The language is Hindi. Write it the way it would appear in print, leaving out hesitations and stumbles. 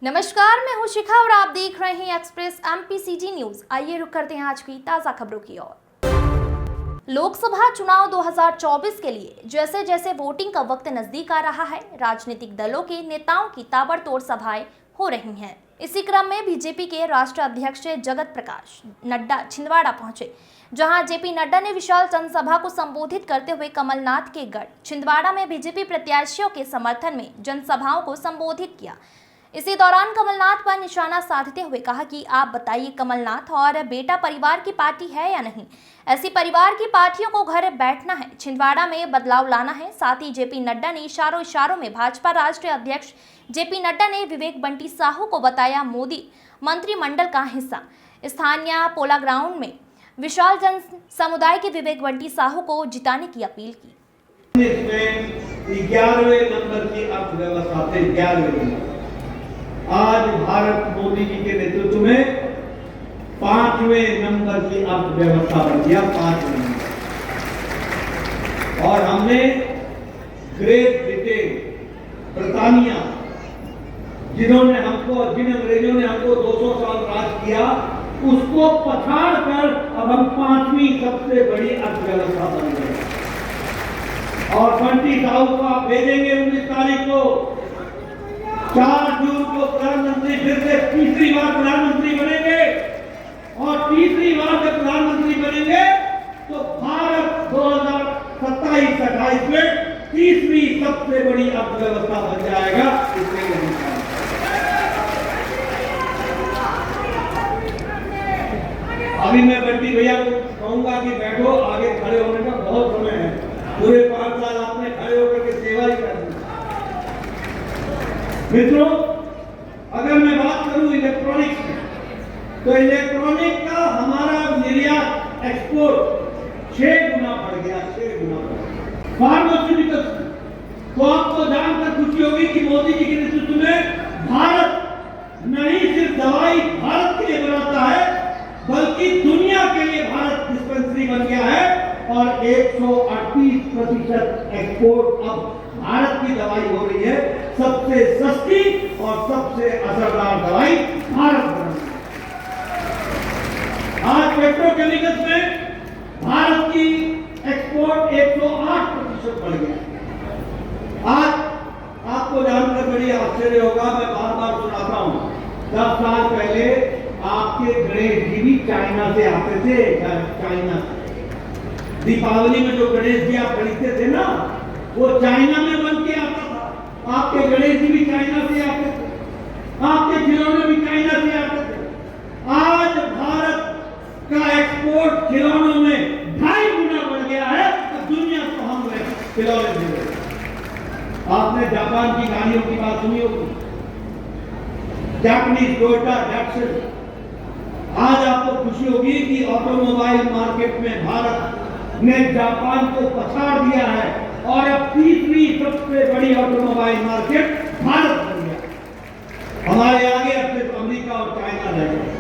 नमस्कार, मैं हूं शिखा और आप देख रहे हैं एक्सप्रेस एमपीसीजी न्यूज। आइए रुक करते हैं आज की ताजा खबरों की ओर। लोकसभा चुनाव 2024 के लिए जैसे जैसे वोटिंग का वक्त नजदीक आ रहा है, राजनीतिक दलों के नेताओं की ताबड़तोड़ सभाएं हो रही हैं। इसी क्रम में बीजेपी के राष्ट्रीय अध्यक्ष जगत प्रकाश नड्डा छिंदवाड़ा पहुंचे, जहां जेपी नड्डा ने विशाल जनसभा को संबोधित करते हुए कमलनाथ के गढ़ छिंदवाड़ा में बीजेपी प्रत्याशियों के समर्थन में जनसभाओं को संबोधित किया। इसी दौरान कमलनाथ पर निशाना साधते हुए कहा कि आप बताइए, कमलनाथ और बेटा परिवार की पार्टी है या नहीं? ऐसी परिवार की पार्टियों को घर बैठना है, छिंदवाड़ा में बदलाव लाना है। साथ ही जेपी नड्डा ने इशारों में भाजपा राष्ट्रीय अध्यक्ष जेपी नड्डा ने विवेक बंटी साहू को बताया मोदी मंत्रिमंडल का हिस्सा। स्थानीय पोला ग्राउंड में विशाल जन समुदाय के विवेक बंटी साहू को जिताने की अपील की। 11वें नंबर की अर्थव्यवस्था थे, 11वें। आज भारत मोदी जी के नेतृत्व में 5वें नंबर की अर्थव्यवस्था बन गया, 5वें नंबर। और हमने ग्रेट ब्रिटेन, ब्रिटानिया, जिन अंग्रेजों ने हमको 200 साल राज किया, उसको पछाड़ कर अब हम 5वीं सबसे बड़ी अर्थव्यवस्था बन गए। और बंटी साहू को आप भेजेंगे 19 तारीख को, 4 जून को प्रधानमंत्री फिर से तीसरी बार प्रधानमंत्री बनेंगे। और तीसरी बार जब प्रधानमंत्री बनेंगे तो भारत 2027-28 में तीसरी सबसे बड़ी अर्थव्यवस्था बन जाएगा। अभी मैं बंटी भैया को कहूंगा कि बैठो, आगे खड़े होने का बहुत समय है। पूरे 5 साल आपने खड़े होकर के सेवा ही कर दी। मित्रों, अगर मैं बात करूं इलेक्ट्रॉनिक्स की, तो इलेक्ट्रॉनिक का हमारा निर्यात एक्सपोर्ट 6 गुना बढ़ गया, 6 गुना बढ़ गया। फार्मास्यूटिकल्स, तो आपको जानकर खुशी होगी कि मोदी जी के नेतृत्व में भारत नहीं सिर्फ दवाई भारत के लिए बनाता है, बल्कि दुनिया के लिए भारत डिस्पेंसरी बन गया है। और 138% एक्सपोर्ट अब भारत की दवाई हो रही है। सबसे सस्ती और सबसे असरदार दवाई भारत बना। आज पेट्रोकेमिकल्स में भारत की एक्सपोर्ट 108% बढ़ गया। आज आपको जानकर बड़ी आश्चर्य होगा, मैं बार बार सुनाता हूं, 10 साल पहले आपके गणेश जी भी चाइना से आते थे। चाइना से दीपावली में जो गणेश जी आप खरीदते थे ना, वो चाइना में बन के आता था। आपके गणेश जी भी चाइना से आते थे, आपके खिलौने भी चाइना से आते थे। आज भारत का एक्सपोर्ट खिलौनों में 2.5 गुना बढ़ गया है। तो दुनिया को हम खिलौने दे रहे हैं। आपने जापान की गाड़ियों की बात सुनी होगी, जापानीज टोयोटा, डैटसन। आज आपको खुशी होगी कि ऑटोमोबाइल मार्केट में भारत ने जापान को पछाड़ दिया है और अब तीसरी सबसे बड़ी ऑटोमोबाइल मार्केट भारत बन गया। हमारे आगे अब सिर्फ अमेरिका और चाइना रहेगा।